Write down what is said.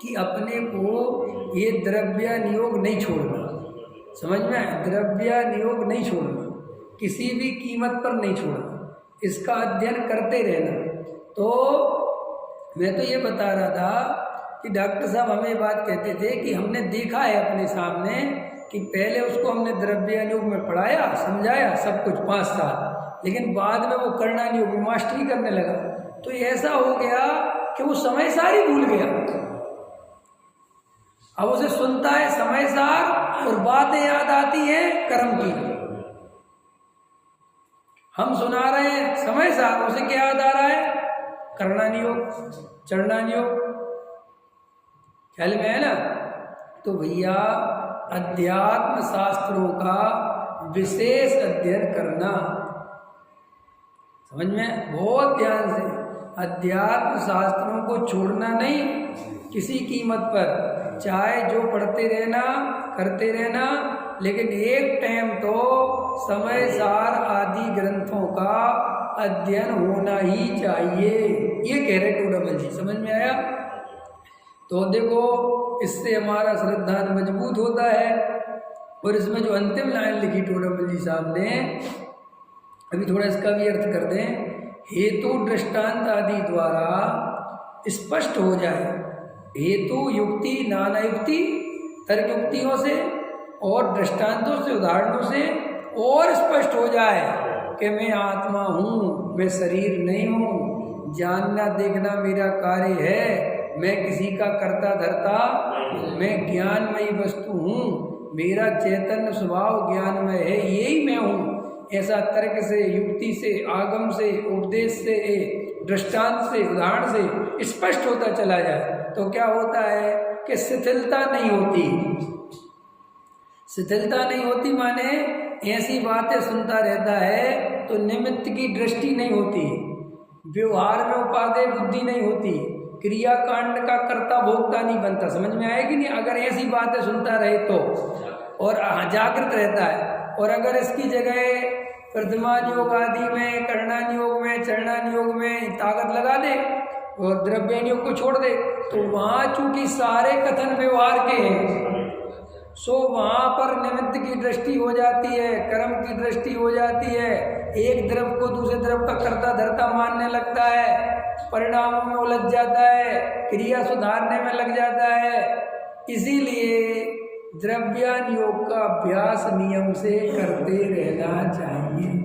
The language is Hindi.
कि अपने को ये द्रव्य नियोग नहीं छोड़ना। समझ में आया? द्रव्य नियोग नहीं छोड़ना, किसी भी कीमत पर नहीं छोड़ना, इसका अध्ययन करते रहना। तो मैं तो ये बता रहा था कि डॉक्टर साहब हमें बात कहते थे कि हमने देखा है अपने सामने कि पहले उसको हमने द्रव्य नियोग में पढ़ाया, समझाया सब कुछ 5 साल, लेकिन बाद में वो करना नियोग में मास्टरी करने लगा। तो ऐसा हो गया कि वो समय सार ही भूल गया। अब उसे सुनता है समय सार और बातें याद आती हैं कर्म की। हम सुना रहे हैं समय सार, उसे क्या याद आ रहा है? करना नियोग, चढ़ना नियोग। ख्याल में है ना? तो भैया अध्यात्म शास्त्रों का विशेष अध्ययन करना, समझ में? बहुत ध्यान से। अध्यात्म शास्त्रों को छोड़ना नहीं किसी कीमत पर, चाहे जो पढ़ते रहना, करते रहना, लेकिन एक टाइम तो समय सार आदि ग्रंथों का अध्ययन होना ही चाहिए। ये कह रहे टोडामल जी। समझ में आया? तो देखो, इससे हमारा श्रद्धा मजबूत होता है। और इसमें जो अंतिम लाइन लिखी टोडामल जी साहब ने, अभी थोड़ा इसका भी अर्थ कर दें। हेतु दृष्टांत आदि द्वारा स्पष्ट हो जाए, हेतु युक्ति नाना युक्ति तर्क युक्तियों से और दृष्टांतों से, उदाहरणों से और स्पष्ट हो जाए कि मैं आत्मा हूँ, मैं शरीर नहीं हूँ, जानना देखना मेरा कार्य है, मैं किसी का कर्ता धर्ता, मैं ज्ञानमयी वस्तु हूँ, मेरा चैतन्य स्वभाव ज्ञानमय है, यही मैं हूँ। ऐसा तर्क से, युक्ति से, आगम से, उपदेश से, दृष्टांत से, उदाहरण से स्पष्ट होता चला जाए तो क्या होता है कि शिथिलता नहीं होती। शिथिलता नहीं होती माने ऐसी बातें सुनता रहता है तो निमित्त की दृष्टि नहीं होती, व्यवहार में उपादेय बुद्धि नहीं होती, क्रियाकांड का कर्ता भोक्ता नहीं बनता। समझ में आएगी नहीं? अगर ऐसी बातें सुनता रहे तो, और जागृत रहता है। और अगर इसकी जगह वर्तमान योग आदि में, करना योग में, चढ़ना योग में ताकत लगा दे और द्रव्य योग को छोड़ दे, तो वहाँ चूंकि सारे कथन व्यवहार के हैं, सो वहाँ पर निमित्त की दृष्टि हो जाती है, कर्म की दृष्टि हो जाती है, एक द्रव को दूसरे द्रव का कर्ता धर्ता मानने लगता है, परिणामों में उलझ जाता है, क्रिया सुधारने में लग जाता है। इसीलिए द्रव्यान योग का अभ्यास नियम से करते रहना चाहिए।